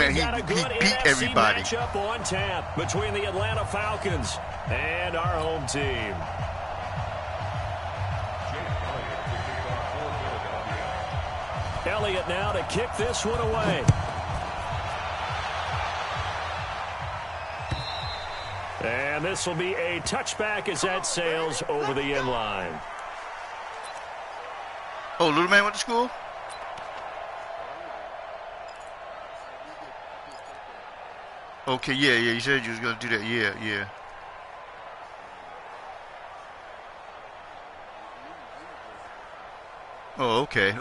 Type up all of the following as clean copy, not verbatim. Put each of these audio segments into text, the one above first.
and he beat everybody. Matchup on tap between the Atlanta Falcons and our home team. Elliott now to kick this one away. And this will be a touchback as that sails over the end line. Oh, little man went to school? Okay, yeah, you said you was going to do that. Yeah. Oh, okay.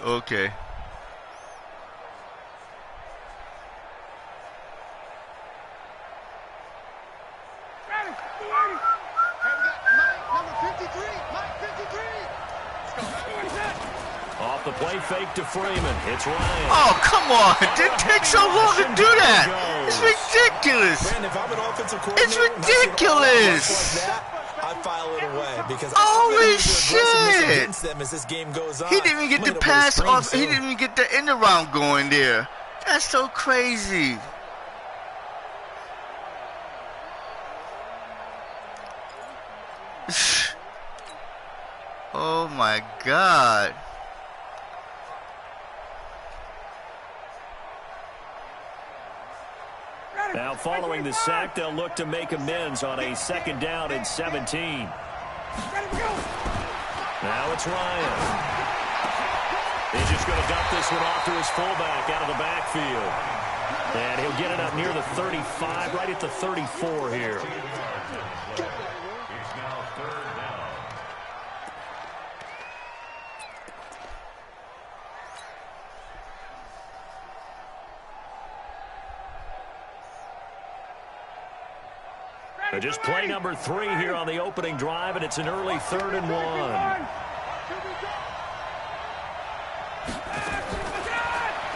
Off the play fake to Freeman. It's Ryan. Oh, come on. It didn't take so long to do that. It's ridiculous. Man, if I'm an offensive coordinator, It's ridiculous. like that, I'd file it away because holy shit. them as this game goes on. He didn't even get the pass off. He didn't even get the end around going there. That's so crazy. Oh my God. Now following the sack, they'll look to make amends on a 2nd down and 17. Now it's Ryan. He's just going to dump this one off to his fullback out of the backfield. And he'll get it up near the 35, right at the 34 here. Just play number 3 here on the opening drive, and it's an early 3rd and 1.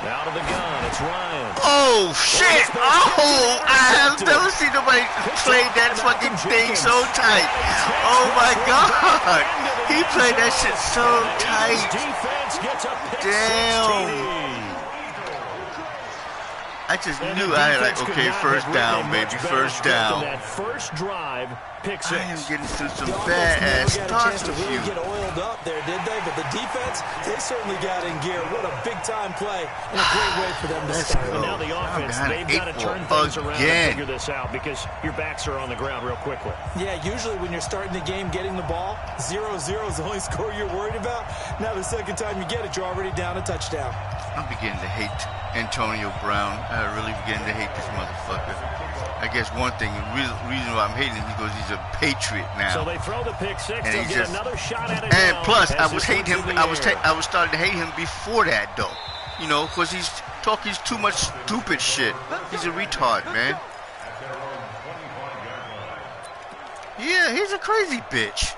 Out of the gun, it's Ryan. Oh, shit. Oh, I have never seen nobody play that fucking thing so tight. Oh, my God. He played that shit so tight. Damn. I just knew I had like, okay, first down, baby, first down. That first drive, pick 6. I am getting through some bad-ass starts with you. Get oiled up there, did they? But the defense, they certainly got in gear. What a big-time play and a great way for them to start. And now the offense, they've got to turn things around and figure this out because your backs are on the ground real quickly. Yeah, usually when you're starting the game, getting the ball, 0-0 is the only score you're worried about. Now the second time you get it, you're already down a touchdown. I'm beginning to hate Antonio Brown. I really beginning to hate this motherfucker. I guess one thing, the reason why I'm hating him is because he's a Patriot now. So they throw the pick 6, and get another shot at it. And plus, I was hating him. I was starting to hate him before that, though. You know, because he's talking too much stupid shit. He's a retard, man. Yeah, he's a crazy bitch.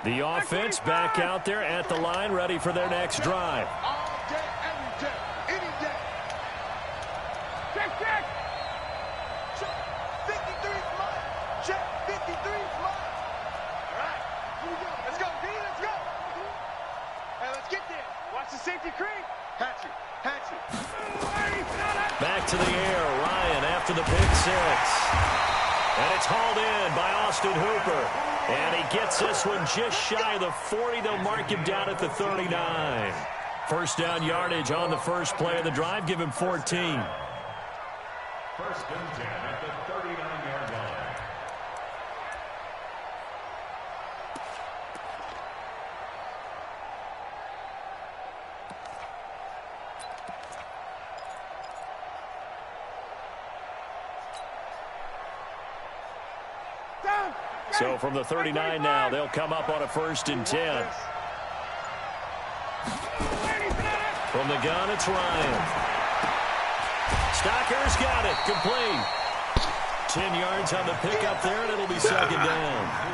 The offense back out there at the line, ready for their next drive. All day, every day, any day. Check. Check. 53's mine. Check. 53's mine. All right. Here we go. Let's go, D. Let's go. Hey, let's get there. Watch the safety creep. Hatch it. Back to the air. Ryan after the pick 6. And it's hauled in by Austin Hooper. And he gets this one just shy of the 40. They'll mark him down at the 39. First down yardage on the first play of the drive. Give him 14. First and 10 at the 39-yard line. So from the 39 now, they'll come up on a 1st and 10. From the gun, it's Ryan. Stocker's got it. Complete. 10 yards on the pickup there, and it'll be 2nd down.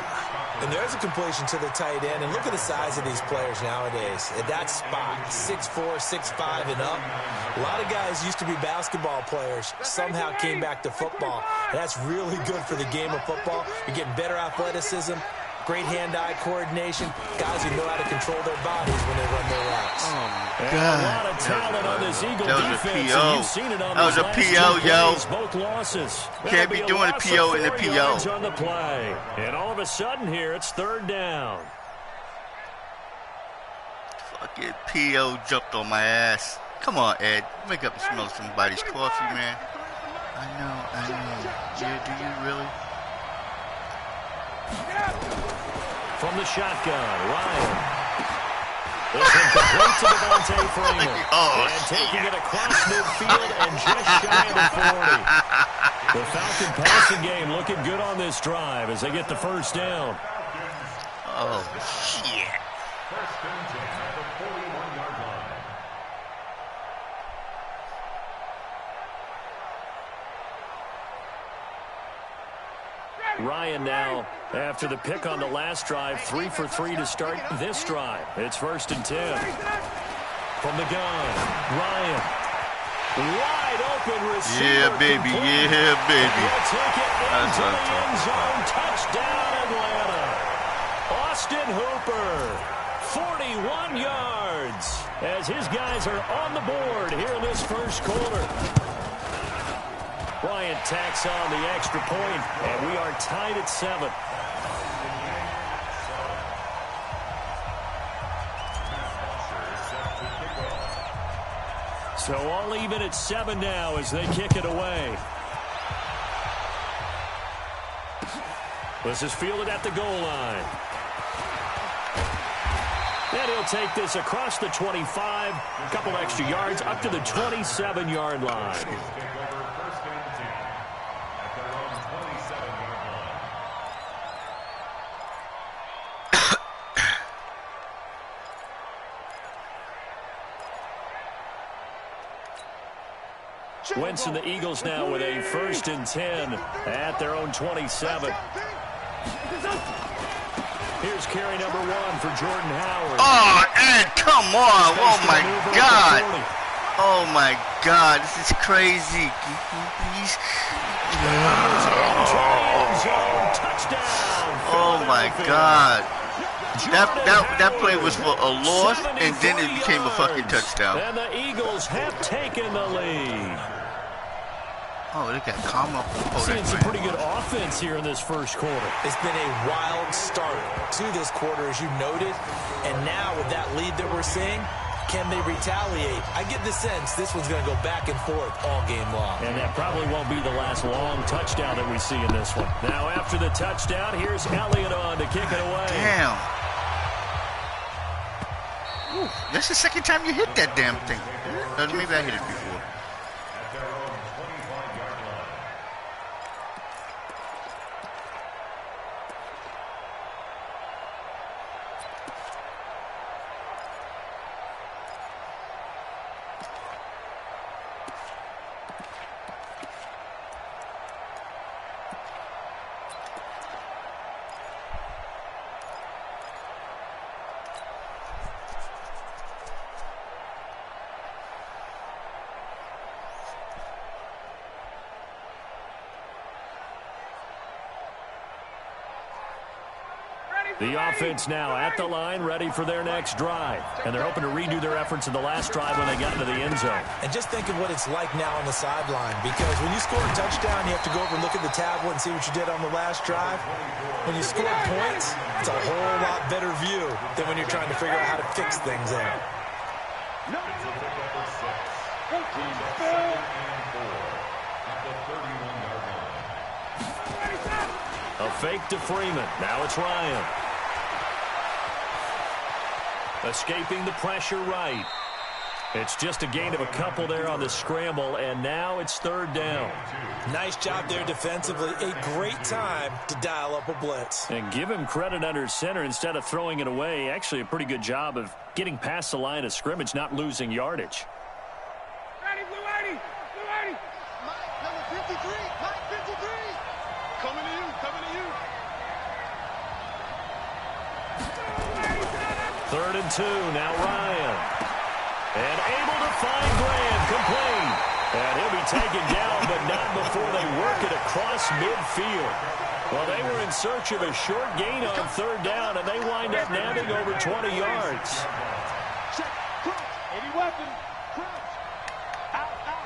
And there's a completion to the tight end. And look at the size of these players nowadays. At that spot, 6'4", 6'5", and up. A lot of guys used to be basketball players, somehow came back to football. And that's really good for the game of football. You're getting better athleticism, great hand-eye coordination, guys who know how to control their bodies when they run their routes. Oh, my And God. a lot of talent on this Eagle That was a defense. PO. And you've seen it on That was these a last PO, two yo. plays, both losses. Can't be doing a PO in the PO. On the play. And all of a sudden here, it's third down. Fucking PO jumped on my ass. Come on, Ed. Make up and smell somebody's coffee, man. I know. Yeah, do you really? From the shotgun, Ryan. This one complete to Devontae Freeman. And taking it across midfield and just shy of the 40. The Falcon passing game looking good on this drive as they get the first down. Oh, shit. First and 10 at the 41-yard line. Ryan now, after the pick on the last drive, 3 for 3 to start this drive. It's first and 10. From the gun, Ryan. Wide open receiver. Yeah, baby. Yeah, baby. He'll take it That's into what I'm the end zone. Touchdown, Atlanta. Austin Hooper, 41 yards, as his guys are on the board here in this first quarter. Bryant tacks on the extra point, and we are tied at 7. So all even at 7 now as they kick it away. This is fielded at the goal line. And he'll take this across the 25, a couple extra yards, up to the 27-yard line. Wentz and the Eagles now with a first and 10 at their own 27. Here's carry number 1 for Jordan Howard. Oh, Ed, come on. Oh, my God. Oh, my God. This is crazy. Please. Oh, my God. That play was for a loss, and then it became a fucking touchdown. And the Eagles have taken the lead. Oh, they got calm up. Seeing some pretty good offense here in this first quarter. It's been a wild start to this quarter, as you noted. And now with that lead that we're seeing, can they retaliate? I get the sense this one's going to go back and forth all game long. And that probably won't be the last long touchdown that we see in this one. Now after the touchdown, here's Elliott on to kick it away. Damn. Ooh, that's the second time you hit that damn thing. Maybe I hit it before. The offense now at the line, ready for their next drive. And they're hoping to redo their efforts in the last drive when they got into the end zone. And just think of what it's like now on the sideline, because when you score a touchdown, you have to go over and look at the tablet and see what you did on the last drive. When you score points, it's a whole lot better view than when you're trying to figure out how to fix things out. A fake to Freeman. Now it's Ryan. Escaping the pressure right. It's just a gain of a couple there on the scramble, and now it's third down. Nice job there defensively. A great time to dial up a blitz. And give him credit under center instead of throwing it away. Actually a pretty good job of getting past the line of scrimmage, not losing yardage. Ready, Blue 80! Blue 80! Mike, number 53! Mike, 53! Coming to you, coming to you! Third and 2, now Ryan. And able to find Graham, complete. And he'll be taken down, but not before they work it across midfield. Well, they were in search of a short gain on third down, and they wind up nabbing over 20 yards. Check, crouch, any weapon, crouch. Out, out.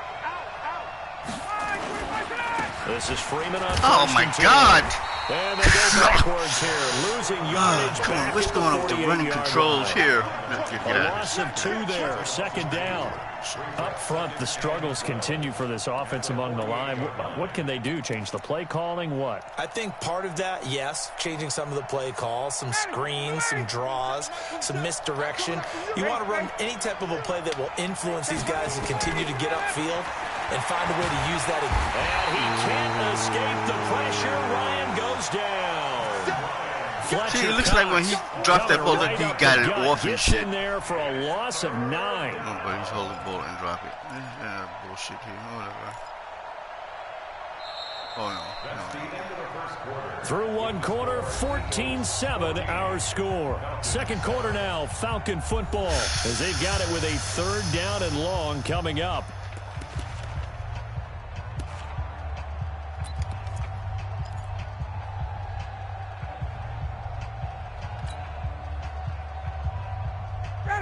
This is Freeman on Oh, my God. And they go backwards here, losing yardage. Come on, what's going on with the running controls here? A loss of 2 there, second down. Up front, the struggles continue for this offense among the line. What can they do? Change the play calling? What? I think part of that, yes, changing some of the play calls, some screens, some draws, some misdirection. You want to run any type of a play that will influence these guys to continue to get upfield and find a way to use that. And he can't escape the pressure. Ryan goes down. See, it looks like when he dropped that ball, that he got it off and shit. In there for a loss of 9. No, but he's holding the ball and drop it. Bullshit here. Whatever. Oh, no. That's the end of the first quarter. Through one quarter, 14-7 our score. Second quarter now, Falcon football, as they've got it with a third down and long coming up.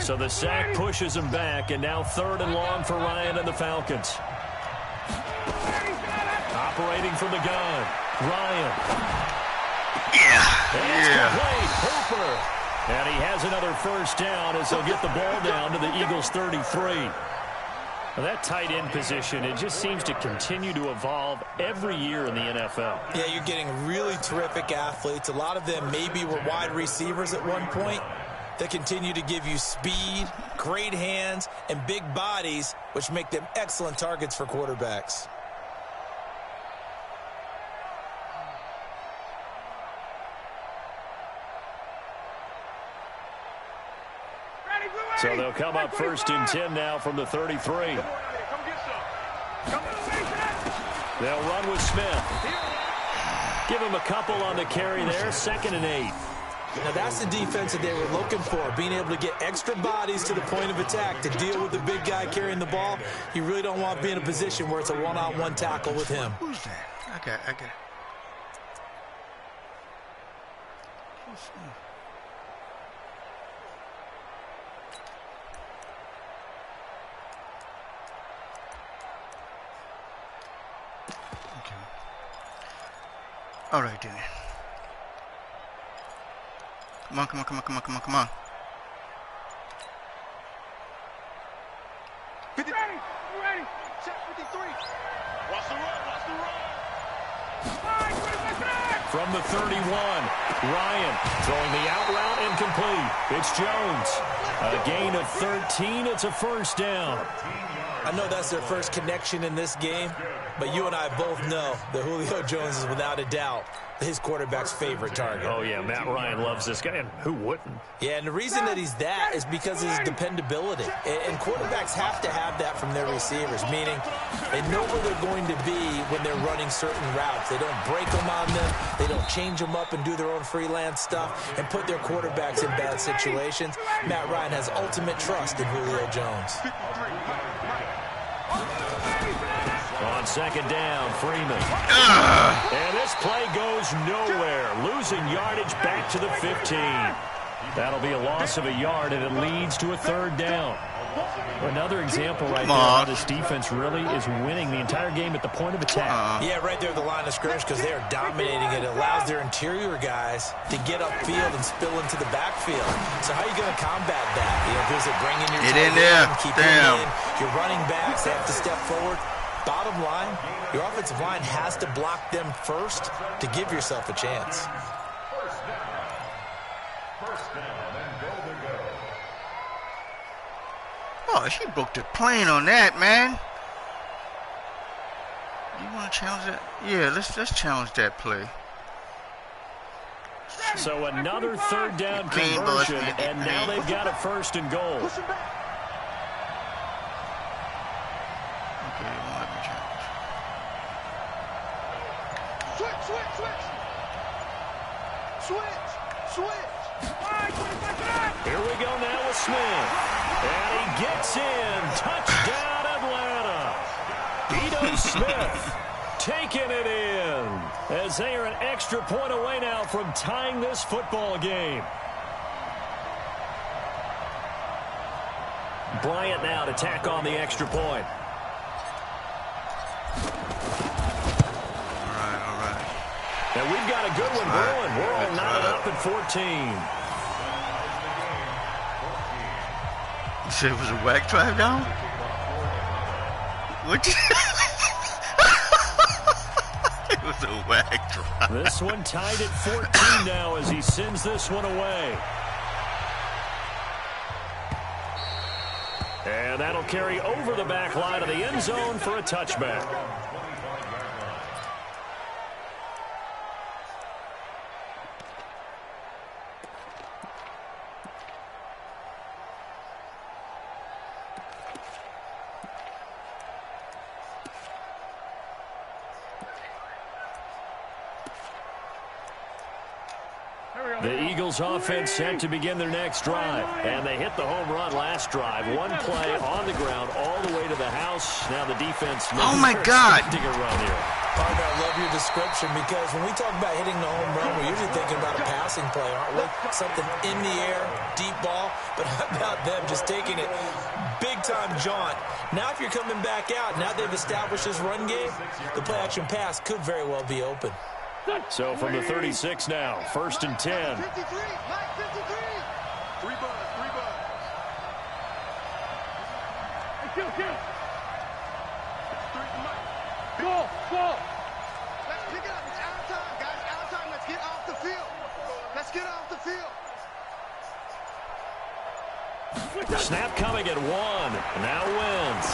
So the sack pushes him back, and now third and long for Ryan and the Falcons. Operating from the gun, Ryan. Yeah. Complete, Hooper. And he has another first down as they'll get the ball down to the Eagles' 33. Now that tight end position, it just seems to continue to evolve every year in the NFL. Yeah, you're getting really terrific athletes. A lot of them maybe were wide receivers at one point. That continue to give you speed, great hands, and big bodies, which make them excellent targets for quarterbacks. So they'll come up first and 10 now from the 33. They'll run with Smith. Give him a couple on the carry there, 2nd and 8. Now, that's the defense that they were looking for, being able to get extra bodies to the point of attack to deal with the big guy carrying the ball. You really don't want to be in a position where it's a one-on-one tackle with him. Who's that? I got it. Okay. All right, then. Come on. Ready. Check 53. Watch the run. From the 31, Ryan throwing the out route incomplete. It's Jones. A gain of 13. It's a first down. I know that's their first connection in this game, but you and I both know that Julio Jones is without a doubt his quarterback's favorite target. Oh, yeah, Matt Ryan loves this guy, and who wouldn't? Yeah, and the reason that he's that is because of his dependability. And quarterbacks have to have that from their receivers, meaning they know where they're going to be when they're running certain routes. They don't break them on them. They don't change them up and do their own freelance stuff and put their quarterbacks in bad situations. Matt Ryan has ultimate trust in Julio Jones. On second down, Freeman. And this play goes nowhere. Losing yardage back to the 15. That'll be a loss of a yard, and it leads to a third down. Another example right there how this defense really is winning the entire game at the point of attack. Yeah, right there at the line of scrimmage because they are dominating it. It allows their interior guys to get upfield and spill into the backfield. So how are you going to combat that? You know, does it bring in your tight end, keep it in. Your running backs, they have to step forward. Bottom line, your offensive line has to block them first to give yourself a chance. First down and goal to go. Oh, she broke the plane on that, man. You want to challenge that? Yeah, let's challenge that play. So another third down conversion, and now they've got a first and goal. Okay, won't let me challenge. Switch. Here we go now with Smith. And he gets in. Touchdown, Atlanta. Smith taking it in as they are an extra point away now from tying this football game. Bryant now to tack on the extra point. All right. And we've got a good one brewing. We're all knotted up at 14. You said it was a whack drive down? What? It was a whack drive. This one tied at 14 now as he sends this one away. And that'll carry over the back line of the end zone for a touchback. The Eagles offense set to begin their next drive. And they hit the home run last drive. One play on the ground all the way to the house. Now the defense. Oh, my God. A run here. Partner, I love your description because when we talk about hitting the home run, we're usually thinking about a passing play, aren't we? Something in the air, deep ball. But how about them just taking it big-time jaunt? Now if you're coming back out, now they've established this run game, the play-action pass could very well be open. So from the 36 now, 1st and 10. 53, Mike, 53. Three buzz. Hey, kill. Go. Let's pick it up. It's out of time, guys. Out of time. Let's get off the field. Snap coming at 1. Now wins.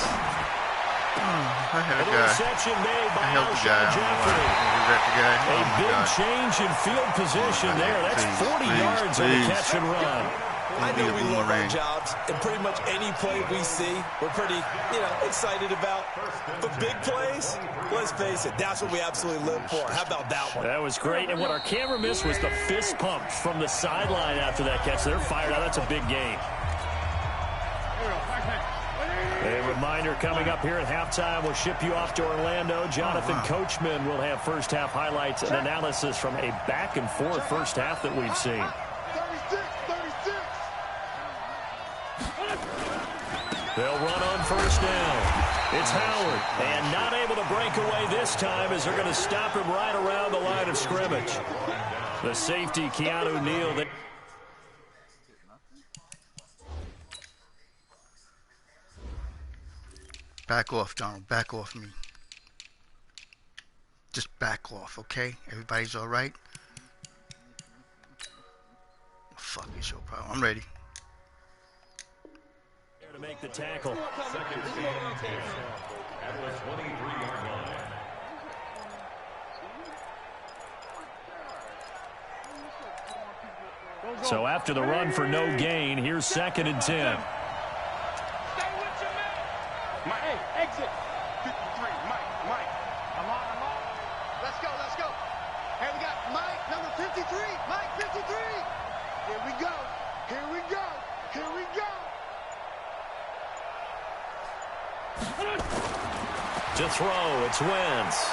I had a An guy. interception made by I held the guy. Alshon I don't know why. Jeffrey. Was that the guy? A Oh, my big God. change in field position there. That's 40 yards on the catch and run. I know we love our Boomerang. jobs, and pretty much any play we see, we're pretty, excited about. But big plays, let's face it, that's what we absolutely live for. How about that one? That was great. And what our camera missed was the fist pump from the sideline after that catch. They're fired out. That's a big game. A reminder coming up here at halftime. We'll ship you off to Orlando. Jonathan Coachman will have first half highlights and analysis from a back and forth first half that we've seen. 36. They'll run on first down. It's Howard, and not able to break away this time as they're going to stop him right around the line of scrimmage. The safety, Keanu Neal. Back off, Donald. Back off me. Just back off, okay? Everybody's all right? Fuck is your problem? I'm ready. There to make the tackle. Second and 10 at the 23-yard line. So after the run for no gain, here's 2nd and 10. Stay with your man. Mike, hey, exit. 53, Mike. I'm on. Let's go. Hey, we got Mike, number 53. Mike, 53. Here we go. To throw, it's Wentz.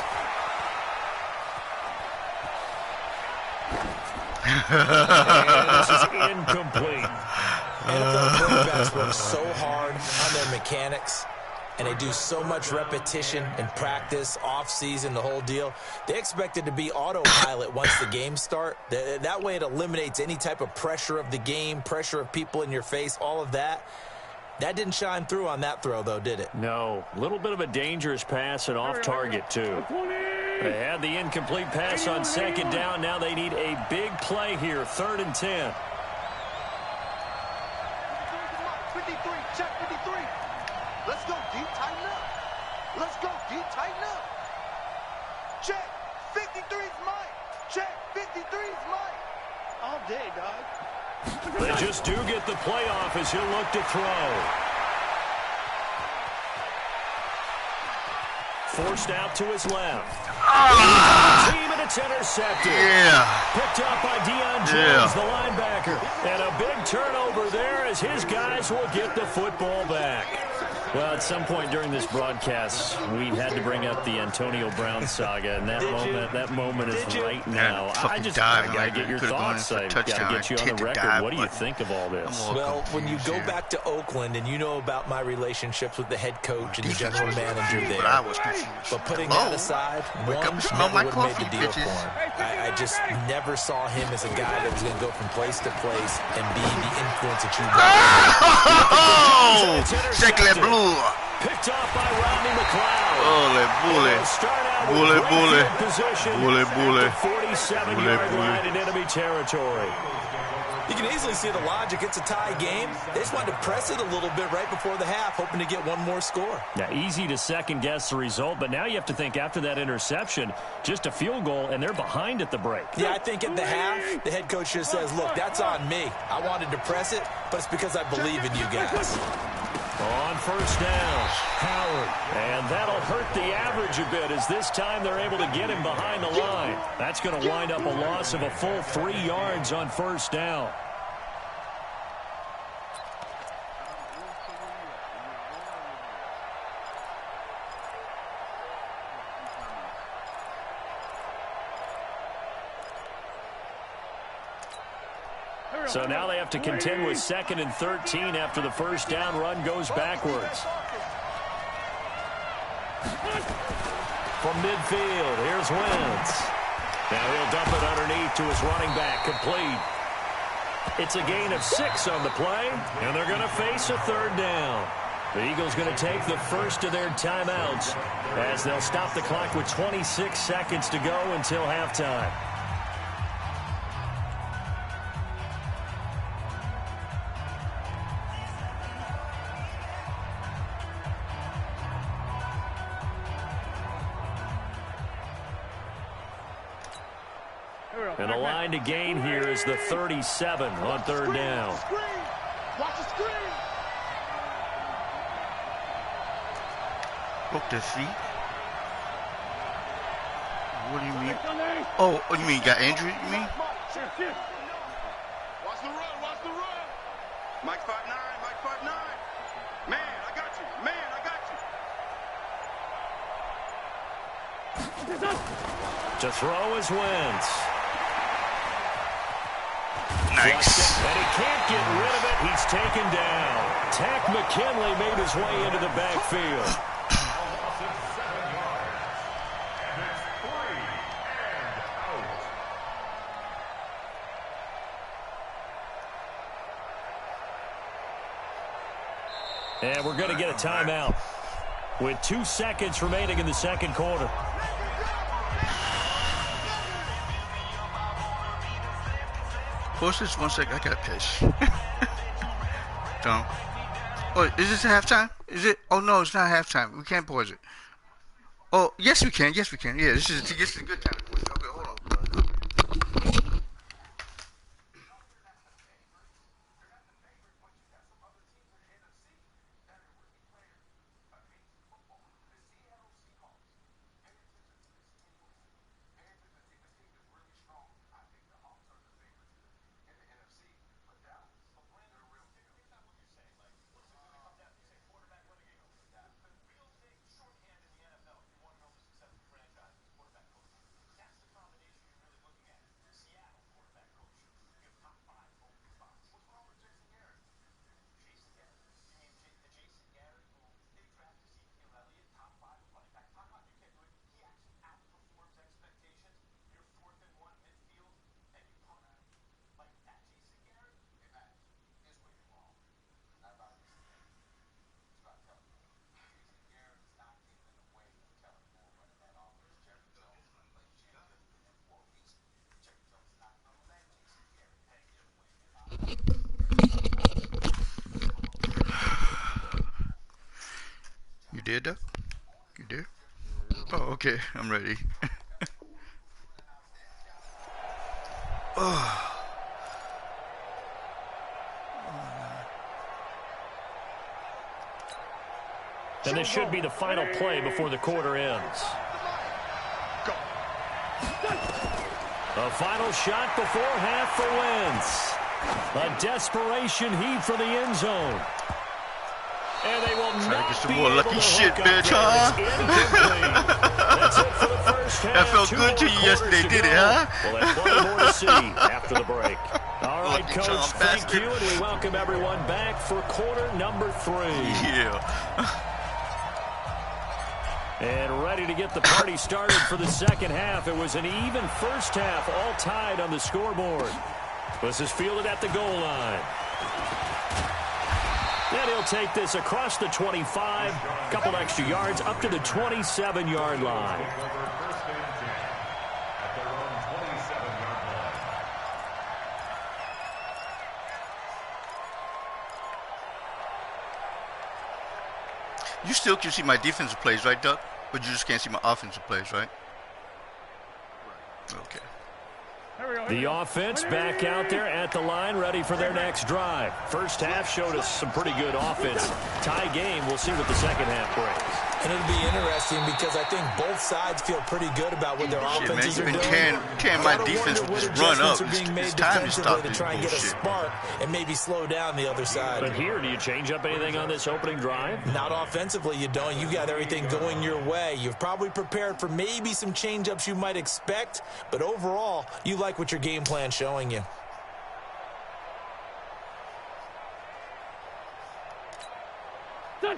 And this is incomplete. NFL quarterbacks work so hard on their mechanics, and they do so much repetition and practice, off-season, the whole deal. They expect it to be autopilot once the games start. That way it eliminates any type of pressure of the game, pressure of people in your face, all of that. That didn't shine through on that throw, though, did it? No, a little bit of a dangerous pass and off target, too. They had the incomplete pass on 2nd down. Now they need a big play here, 3rd and 10. 53, check 53. Let's go deep, tighten up. Check, 53's Mike. Check, 53's Mike. All day, dog. They just do get the playoff as he'll look to throw. Forced out to his left. Team, and it's intercepted. Yeah. Picked up by Deion Jones, the linebacker. And a big turnover there as his guys will get the football back. Well, at some point during this broadcast, we had to bring up the Antonio Brown saga, and that moment is right now. I just got to get your thoughts. I got to get you on the record. What do you think of all this? Well, when you go back to Oakland, and you know about my relationships with the head coach and the general manager there, but putting that aside, one never would have made the deal for him. I just never saw him as a guy that was going to go from place to place and be the influence that you want. Second blue. Picked off by Rodney McLeod. Bully. Bully. 47-yard line in enemy territory. You can easily see the logic. It's a tie game. They just wanted to press it a little bit right before the half, hoping to get one more score. Now, easy to second-guess the result, but now you have to think after that interception, just a field goal, and they're behind at the break. Yeah, I think at the half, the head coach just says, look, that's on me. I wanted to press it, but it's because I believe in you guys. On first down, Howard. And that'll hurt the average a bit as this time they're able to get him behind the line. That's going to wind up a loss of a full 3 yards on first down. So now they have to contend with 2nd and 13 after the first down run goes backwards. From midfield, here's Wentz. Now he'll dump it underneath to his running back, complete. It's a gain of 6 on the play, and they're going to face a third down. The Eagles going to take the first of their timeouts as they'll stop the clock with 26 seconds to go until halftime. And the line to gain here is the 37 on third down. Watch the screen. Broke the feet. What do you mean? Oh, you mean got injured, you mean? Watch the run, watch the run. Mike 5'9", Mike 5'9". Man, I got you. Man, I got you. To throw is Wentz. Nice. And he can't get rid of it. He's taken down. Tack McKinley made his way into the backfield. And we're going to get a timeout with 2 seconds remaining in the second quarter. Pause this 1 second. I gotta piss. Don't. Oh, is this halftime? Is it? Oh no, it's not halftime. We can't pause it. Oh, yes we can. Yes we can. Yeah, this is a good time. Okay, hold on. You did that? You did? Oh, okay. I'm ready. Oh. And this should be the final play before the quarter ends. A final shot before half for Wentz. A desperation heave for the end zone. And they will Trying to not get some be more able lucky to shit, hook up bitch, there. huh? It's incomplete. That's it for the first half. That felt 2 good to more you quarters yesterday, to did go. it, huh? We'll have plenty more to see after the break. All right, Lucky Coach, charm thank bastard. you, and we welcome everyone back for quarter number 3. Yeah. And ready to get the party started for the second half. It was an even first half, all tied on the scoreboard. This is fielded at the goal line. And he'll take this across the 25, a couple extra yards, up to the 27-yard line. You still can see my defensive plays, right, Doug? But you just can't see my offensive plays, right? Okay. The offense back out there at the line, ready for their next drive. First half showed us some pretty good offense. Tie game, we'll see what the second half brings. And it'll be interesting because I think both sides feel pretty good about what their offenses are doing. Tearing my defense with this run up. It's time to stop to this try and get a bullshit. spark and maybe slow down the other side. But here, do you change up anything on this opening drive? Not offensively, you don't. You got everything going your way. You've probably prepared for maybe some change-ups you might expect, but overall, you like what your game plan's showing you.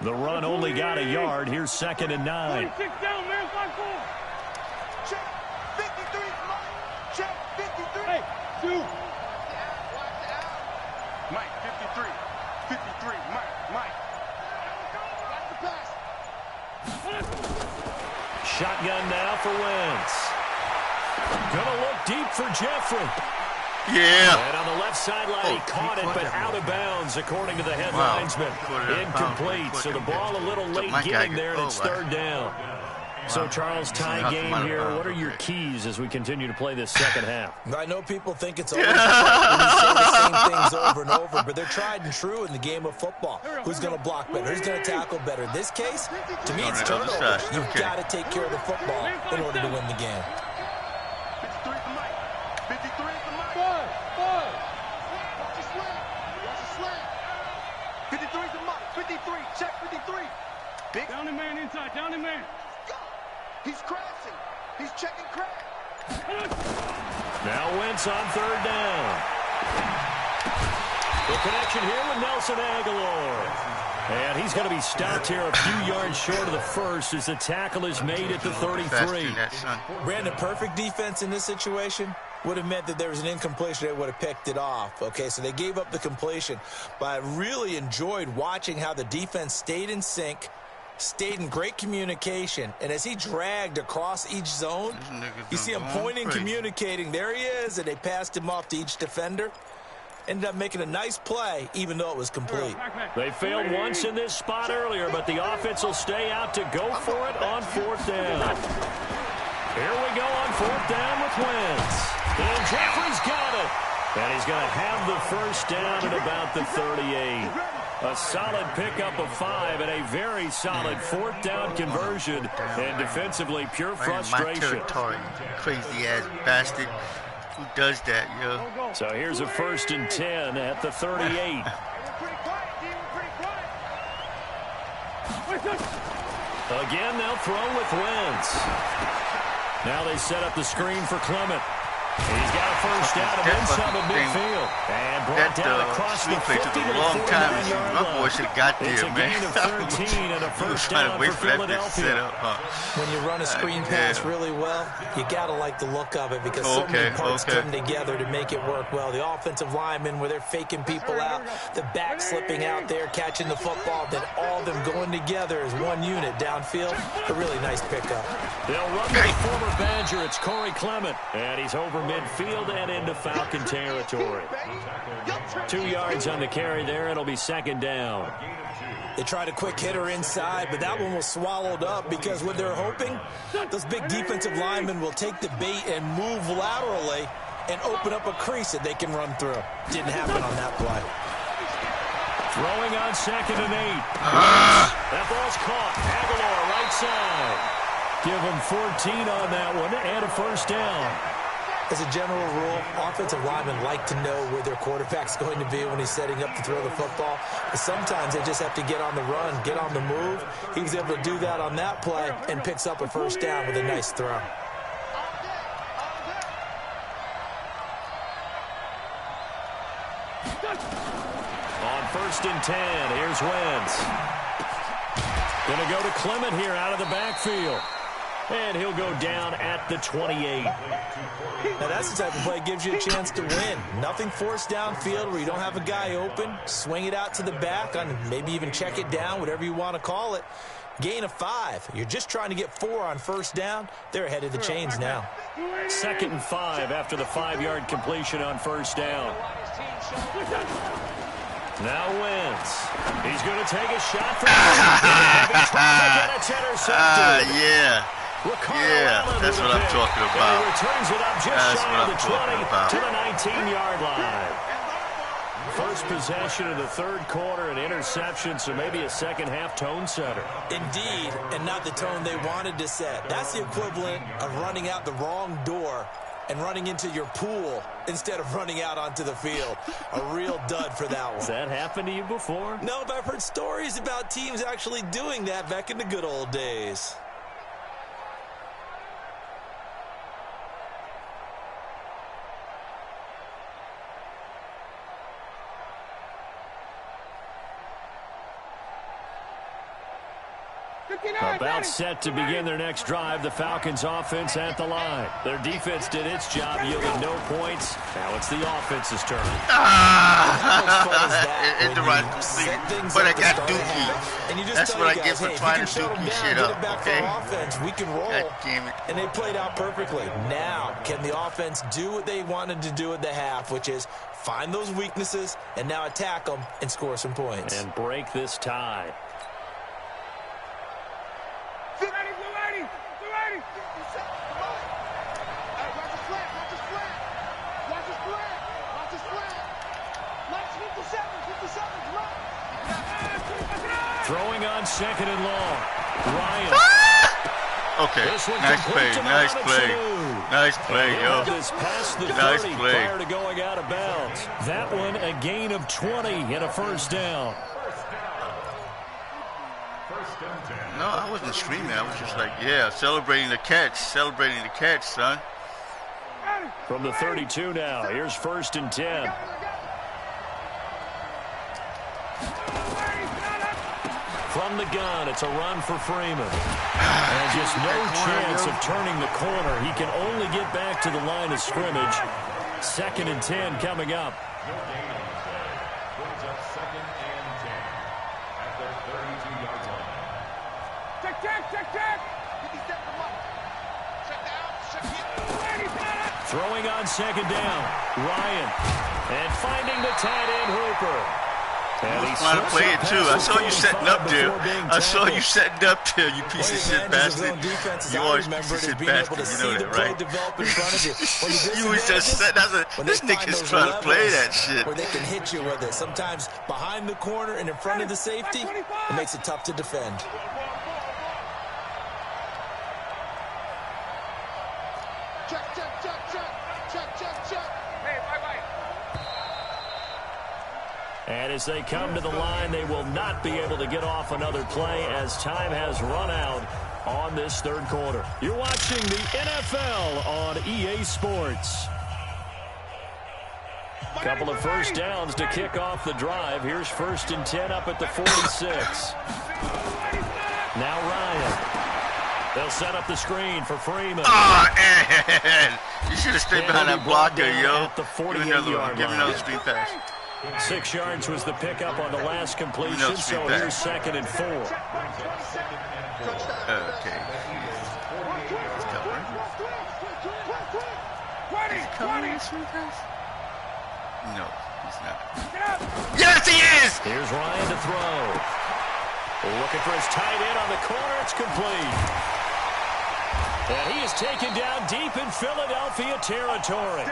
The run only got a yard. Here's 2nd and 9. Check 53, Mike. Check 53. Hey, dude. Mike, 53. 53, Mike. Watch the pass. Shotgun now for Wentz. Gonna look deep for Jeffrey. Yeah. And on the left sideline, he caught it, but out of bounds, according to the head linesman. Incomplete, so the ball a little late getting there, and it's 3rd down. So, Charles, tie game here. What are your keys as we continue to play this second half? I know people think it's always hard when you say the same things over and over, but they're tried and true in the game of football. Who's going to block better? Who's going to tackle better? In this case, to me, it's turnovers. You've got to take care of the football in order to win the game. 53 for Mike. 53 for Mike. Watch the slant. Watch the slant. 53 for Mike. 53. Check 53. Big. Down the man inside. Down the man. He's crashing. He's checking crash. Now Wentz on 3rd down. The connection here with Nelson Aguilar. And he's going to be stopped here a few yards short of the first as the tackle is made at the 33. Brandon, perfect defense in this situation would have meant that there was an incompletion. They would have picked it off. Okay, so they gave up the completion. But I really enjoyed watching how the defense stayed in sync, stayed in great communication, and as he dragged across each zone, you see him pointing, communicating. There he is, and they passed him off to each defender. Ended up making a nice play, even though it was complete. They failed once in this spot earlier, but the offense will stay out to go for it on 4th down. Here we go on 4th down with Wentz. And Jeffrey's got it. And he's going to have the first down at about the 38. A solid pickup of 5 and a very solid 4th down conversion. And defensively, pure frustration. My territory, crazy ass bastard. Who does that, yo? So here's a 1st and 10 at the 38. We're pretty quiet, D. We're pretty quiet. Again, they'll throw with Wentz. Now they set up the screen for Clement. He's got a first down and then some at midfield. And brought down across the 50 took a long time. My boy should have got It's there, a man. gain of 13 and a first down for Philadelphia. When you run a screen pass really well, you got to like the look of it because so many parts come together to make it work well. The offensive linemen, where they're faking people out, the back slipping out there, catching the football, then all of them going together as one unit downfield. A really nice pickup. They'll run to the former Badger. It's Corey Clement. And he's over midfield and into Falcon territory. 2 yards on the carry there. It'll be 2nd down. They tried a quick hitter inside, but that one was swallowed up because what they're hoping, those big defensive linemen will take the bait and move laterally and open up a crease that they can run through. Didn't happen on that play. Throwing on 2nd and 8. That ball's caught. Aguilar right side. Give him 14 on that one and a first down. As a general rule, offensive linemen like to know where their quarterback's going to be when he's setting up to throw the football. But sometimes they just have to get on the run, get on the move. He was able to do that on that play and picks up a first down with a nice throw. On 1st and 10, here's Wentz. Going to go to Clement here out of the backfield. And he'll go down at the 28. Now that's the type of play that gives you a chance to win. Nothing forced downfield where you don't have a guy open. Swing it out to the back, on maybe even check it down, whatever you want to call it. Gain of 5. You're just trying to get 4 on first down. They're ahead of the chains now. 2nd and 5 after the 5-yard completion on first down. Now Wentz. He's going to take a shot from and it's intercepted. Yeah. That's what I'm talking about. He returns it up just shy of the 20 to the 19-yard line. First possession of the third quarter, an interception, so maybe a second-half tone setter. Indeed, and not the tone they wanted to set. That's the equivalent of running out the wrong door and running into your pool instead of running out onto the field. A real dud for that one. Has that happened to you before? No, but I've heard stories about teams actually doing that back in the good old days. About set to begin their next drive, the Falcons offense at the line. Their defense did its job, yielding no points. Now it's the offense's turn. In the right position, but I got Dookie. That's what I get for trying to Dookie shit up, okay? Offense, we can roll. God damn it. And they played out perfectly. Now, can the offense do what they wanted to do at the half, which is find those weaknesses and now attack them and score some points? And break this tie. Throwing on 2nd and long. Ryan. Okay, nice play, nice play. Nice play, yo. This past the 30 Nice play. prior to going out of bounds. That one, a gain of 20 and a first down. No, I wasn't screaming. I was just like, yeah, celebrating the catch, son. From the 32 now, here's 1st and 10. From the gun, it's a run for Freeman. And just no chance of turning the corner. He can only get back to the line of scrimmage. 2nd and 10 coming up. Throwing on 2nd down, Ryan. And finding the tight end Hooper. I was trying to play it too. I saw you setting up there. You piece of shit bastard. You always piece of shit bastard. You know that, right? You was just set. This nigga's trying to play that shit. Where they can hit you with it. Sometimes behind the corner and in front of the safety, it makes it tough to defend. And as they come to the line, they will not be able to get off another play as time has run out on this third quarter. You're watching the NFL on EA Sports. Couple of first downs to kick off the drive. Here's 1st and 10 up at the 46. Now Ryan. They'll set up the screen for Freeman. And you should have stayed behind that blocker, yo. Give me another screen pass. 6 yards was the pickup on the last completion, so here's 2nd and 4. Okay. No, he's not. Yes, he is! Here's Ryan to throw. Looking for his tight end on the corner. It's complete. And he is taken down deep in Philadelphia territory.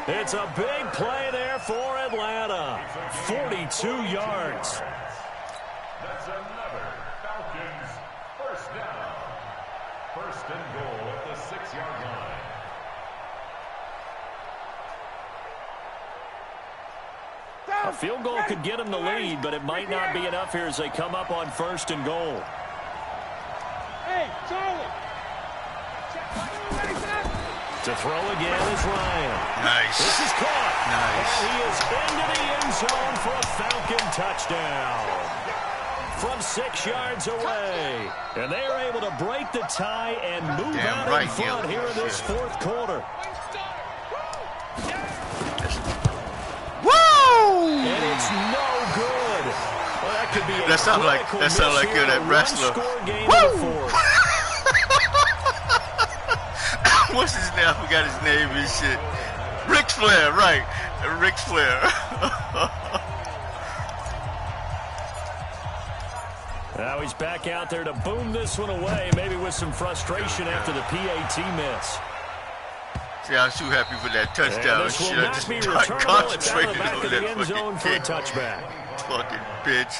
It's a big play there for Atlanta. 42 yards. That's another Falcons first down. 1st and goal at the 6-yard line. A field goal could get them the lead, but it might not be enough here as they come up on 1st and goal. Hey, Charlie. To throw again is Ryan. Nice. This is caught. Nice. And he is into the end zone for a Falcon touchdown. From 6 yards away. And they are able to break the tie and move out in front here in this 4th quarter. Woo! And it's no good. Well, that could be a That sounds like that wrestler. Woo! What's his name? I forgot his name and shit. Ric Flair, right? Ric Flair. Now he's back out there to boom this one away, maybe with some frustration after the PAT miss. See, I was too happy for that touchdown. And this will Shit, I not just be got returnable. It's out of concentrated the back on of that the end zone for a fucking kid. touchback. Fucking bitch.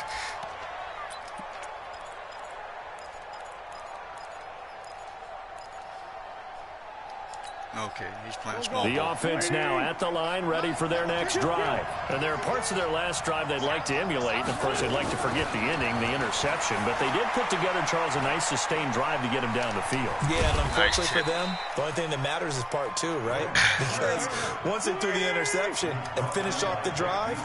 Okay, he's playing small. The offense now at the line, ready for their next drive. And there are parts of their last drive they'd like to emulate. And of course, they'd like to forget the inning, the interception. But they did put together, Charles, a nice sustained drive to get him down the field. Yeah, and unfortunately for them, the only thing that matters is part 2, right? Because once they threw the interception and finished off the drive,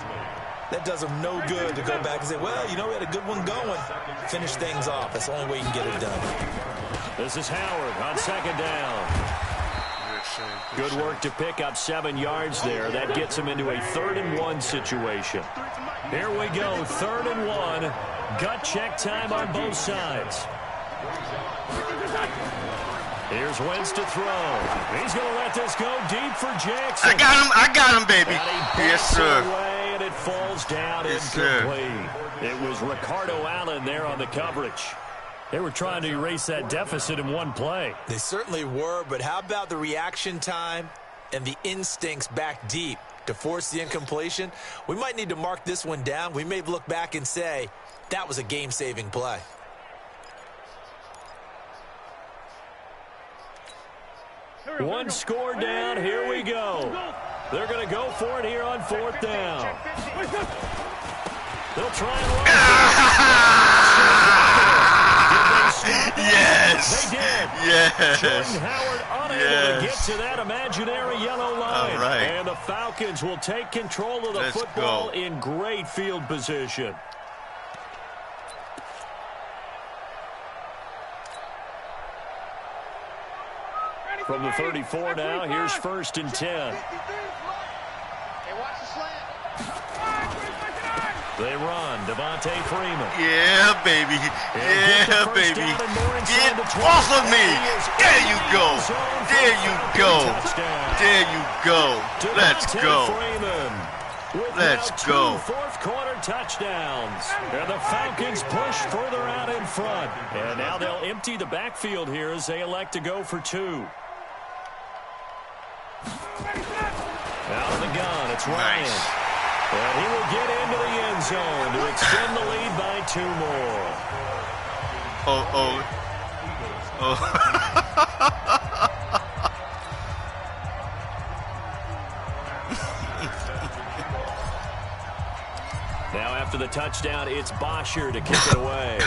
that does them no good to go back and say, well, you know, we had a good one going. Finish things off. That's the only way you can get it done. This is Howard on 2nd down. Good work to pick up 7 yards there. That gets him into a 3rd and 1 situation. Here we go, 3rd and 1. Gut check time on both sides. Here's Wentz to throw. He's going to let this go deep for Jackson. I got him, baby. Yes, sir. Away, and it falls down incomplete. It was Ricardo Allen there on the coverage. They were trying to erase that deficit in one play. They certainly were, but how about the reaction time and the instincts back deep to force the incompletion? We might need to mark this one down. We may look back and say, that was a game-saving play. One score down. Here we go. They're going to go for it here on 4th down. They'll try and run Yes. They did. Yes. Jordan Howard unable to get to that imaginary yellow line. All right. And the Falcons will take control of the football in great field position. From the 34 now, here's 1st and 10. They run. Devontae Freeman. Yeah, baby. Yeah, baby. Get off of me. There you go. There you go. There you go. Let's go. Let's go. 4th quarter touchdowns. And the Falcons push further out in front. And now they'll empty the backfield here as they elect to go for 2. Out of the gun. It's Ryan. Nice. And he will get into the end zone to extend the lead by 2 more. Now after the touchdown, it's Bosher to kick it away.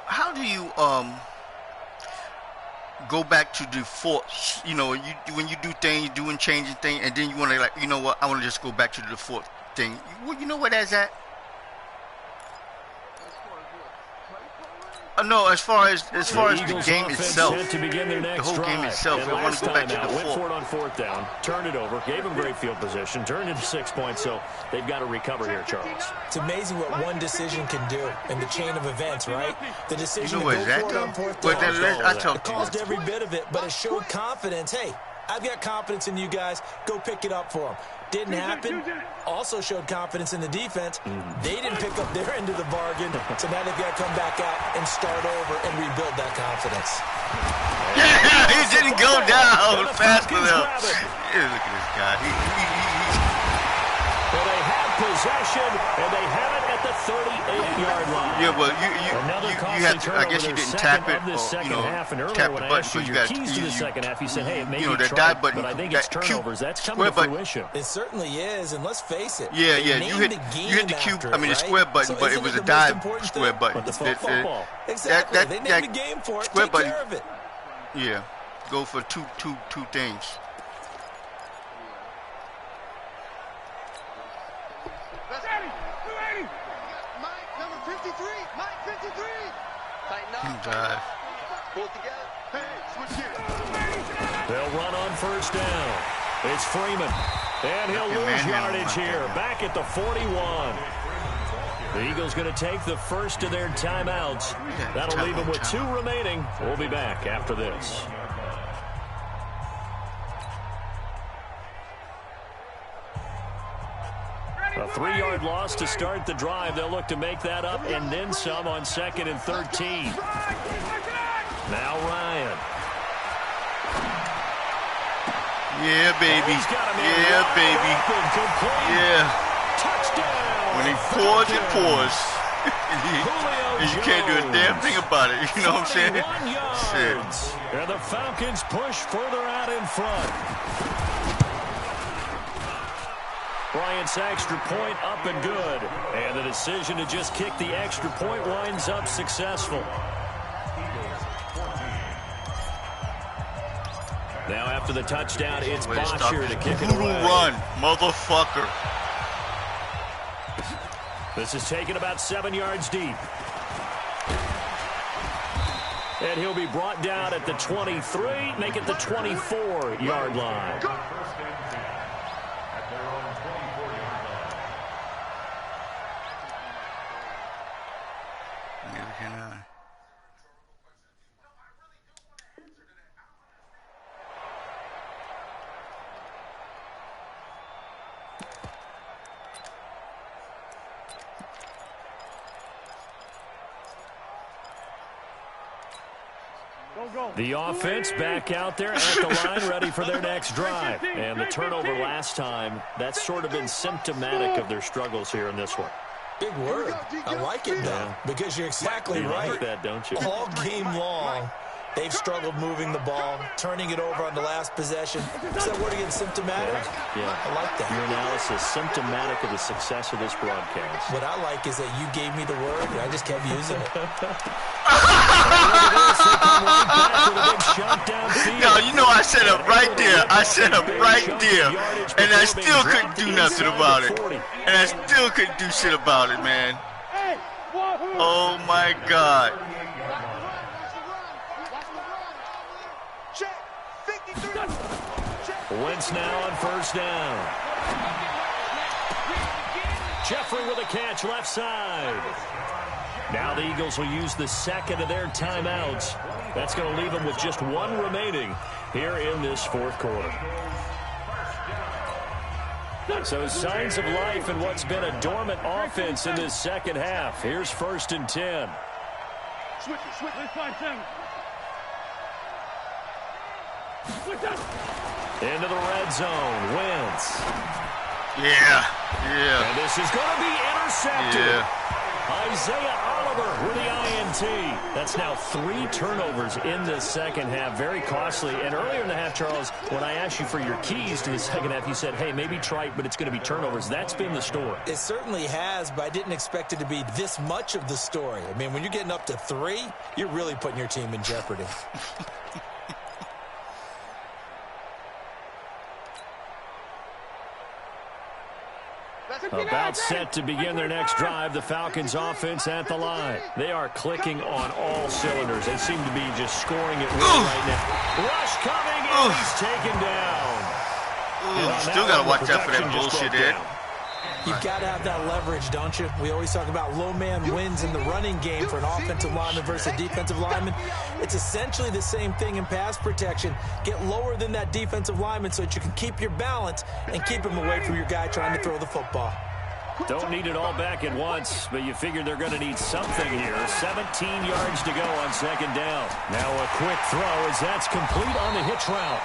How do you go back to default? You know, when you do things, you doing changing things, and then you want to, like, you know what? I want to just go back to the default thing. You know where that's at? No, as far as the game itself, the whole game itself, I want to go back to the went default. for it on 4th down, turned it over, gave him great field position, turned into 6 points, so they've got to recover here, Charles. It's amazing what one decision can do in the chain of events, right? The decision You know to what go that for it though? on 4th But down, then I talk it to caused you. every bit of it, but it showed confidence. Hey, I've got confidence in you guys. Go pick it up for them. Didn't happen. Also showed confidence in the defense. They didn't pick up their end of the bargain, so now they've got to come back out and start over and rebuild that confidence. He didn't go down fast Falcons enough. grab it. Yeah, look at this guy. Well, they have possession, and they have it at the 38-yard line. Yeah, well, Another you costly have to, I turnover, guess you their didn't second tap it, of this second half. And earlier tap when the I button, asked but you you your got keys to the second half, you said, hey, it may be that tried, dive button, but I think it's that turnovers. That's coming square to button. fruition. It certainly is, and let's face it. Yeah, they you named hit the cube. after I mean, it, the square right? button, So but it isn't was the a most dive important square thing? button. But the football. Exactly. That- they named that the game for it. square Take button. care of it. Yeah, go for two things. That's 280. Mike, number 53. Mike, 53. Tighten up. Dive. Pull it together. Hey, switch gears. They'll run on first down. It's Freeman. And he'll lose manhandle yardage like here. that. Back at the 41. The Eagles going to take the first of their timeouts. That'll leave them with 2 remaining. We'll be back after this. A 3-yard loss to start the drive. They'll look to make that up and then some on 2nd and 13. Now Ryan. Yeah, baby. He's got him in Yeah, wide baby. open, complete. Yeah. Touchdown. When he pours, it pours. Julio And you can't do a damn thing about it. You know what I'm saying? 41 yards. And the Falcons push further out in front. Bryant's extra point up and good. And the decision to just kick the extra point winds up successful. Now after the touchdown, it's Bosher to kick it away. Run, motherfucker. This is taken about 7 yards deep. And he'll be brought down at the 23, make it the 24-yard line. Neither can I. The offense back out there at the line, ready for their next drive. And the turnover last time, that's sort of been symptomatic of their struggles here in this one. Big word. I like it, though, because you're exactly You right. like that, don't you? All game long, they've struggled moving the ball, turning it over on the last possession. Is that word again, symptomatic? Yeah. I like that. Your analysis, symptomatic of the success of this broadcast. What I like is that you gave me the word, and I just kept using it. No, you know I set up right there. I set up right there. And I still couldn't do nothing about it. And I still couldn't do shit about it, man. Oh, my God. Check. 53. Check. Wentz now on first down. Jeffrey with a catch left side. Now the Eagles will use the second of their timeouts. That's going to leave them with just 1 remaining here in this fourth quarter. So signs of life in what's been a dormant offense in this second half. Here's 1st and 10. Switch. Let's find 7. Into the red zone. Wentz. Yeah. And this is going to be intercepted. Yeah. Isaiah Oliver with the INT. That's now 3 turnovers in the second half. Very costly. And earlier in the half, Charles, when I asked you for your keys to the second half, you said, hey, maybe trite, but it's going to be turnovers. That's been the story. It certainly has, but I didn't expect it to be this much of the story. I mean, when you're getting up to 3, you're really putting your team in jeopardy. About set to begin their next drive, the Falcons offense at the line. They are clicking on all cylinders. They seem to be just scoring at will right now. Rush coming, and he's taken down. Still got to watch out for that bullshit, Ed. You've got to have that leverage, don't you? We always talk about low man wins in the running game for an offensive lineman versus a defensive lineman. It's essentially the same thing in pass protection. Get lower than that defensive lineman so that you can keep your balance and keep him away from your guy trying to throw the football. Don't need it all back at once, but you figure they're going to need something here. 17 yards to go on second down. Now a quick throw as that's complete on the hitch route.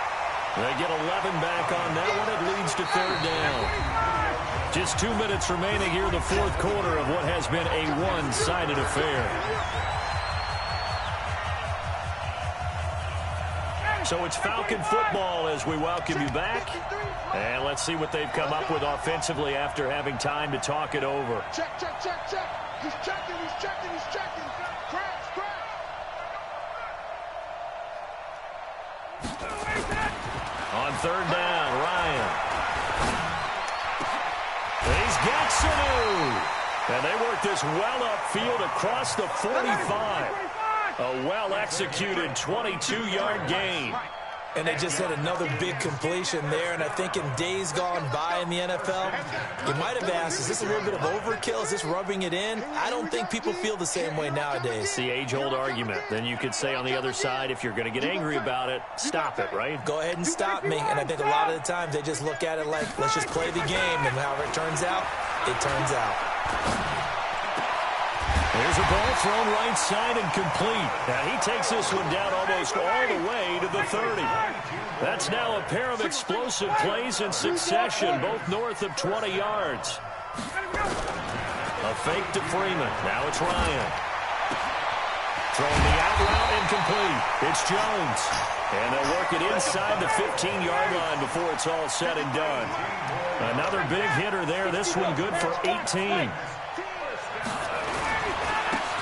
They get 11 back on that one. It leads to third down. Just 2 minutes remaining here in the fourth quarter of what has been a one-sided affair. So it's Falcon football as we welcome you back. And let's see what they've come up with offensively after having time to talk it over. Check, check, check, check. He's checking, he's checking, he's checking. Crash, crash. On third down, Ryan. He's got Sanu. And they work this well upfield across the 45. A well-executed 22-yard gain. And they just had another big completion there. And I think in days gone by in the NFL, you might have asked, is this a little bit of overkill? Is this rubbing it in? I don't think people feel the same way nowadays. It's the age-old argument. Then you could say on the other side, if you're going to get angry about it, stop it, right? Go ahead and stop me. And I think a lot of the times they just look at it like, let's just play the game. And however it turns out, it turns out. There's a ball thrown right side and complete. Now he takes this one down almost all the way to the 30. That's now a pair of explosive plays in succession, both north of 20 yards. A fake to Freeman. Now it's Ryan. Throwing the out route incomplete. It's Jones. And they'll work it inside the 15-yard line before it's all said and done. Another big hitter there. This one good for 18.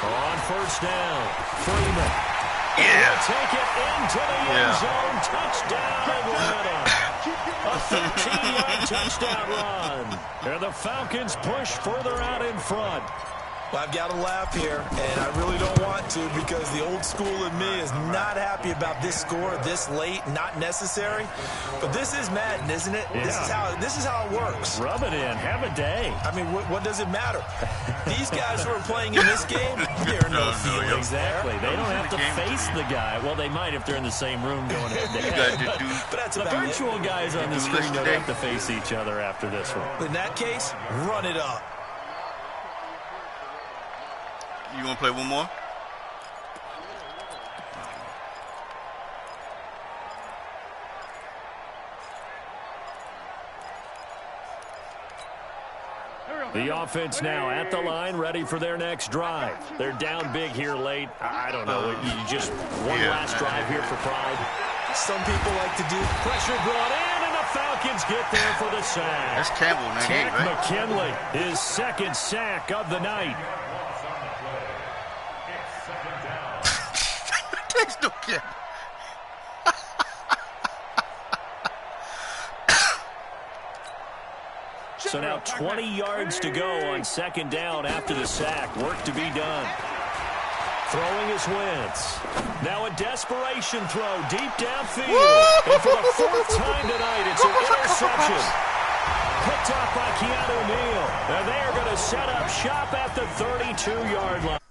On first down, Freeman. Yeah. Take it into the end zone. Touchdown, Atlanta. A 13-yard touchdown run. And the Falcons push further out in front. Well, I've got to laugh here, and I really don't want to because the old school in me is not happy about this score this late, not necessary. But this is Madden, isn't it? Yeah. This is how it works. Rub it in. Have a day. I mean, what does it matter? These guys who are playing in this game, there are no feelings. Exactly. They don't have to face the guy. Well, they might if they're in the same room going head-to-head. But that's the about virtual guys on the screen don't have to face each other after this one. In that case, run it up. You want to play one more? The offense now at the line, ready for their next drive. They're down big here late. I don't know. You just one last drive here for pride. Some people like to do. Pressure brought in, and the Falcons get there for the sack. That's Campbell, 98, right? McKinley, his second sack of the night. There's no Campbell. So now 20 yards to go on second down after the sack. Work to be done. Throwing his Wentz. Now a desperation throw deep downfield. And for the fourth time tonight, it's an interception. Picked off by Keanu Neal. And they are going to set up shop at the 32-yard line.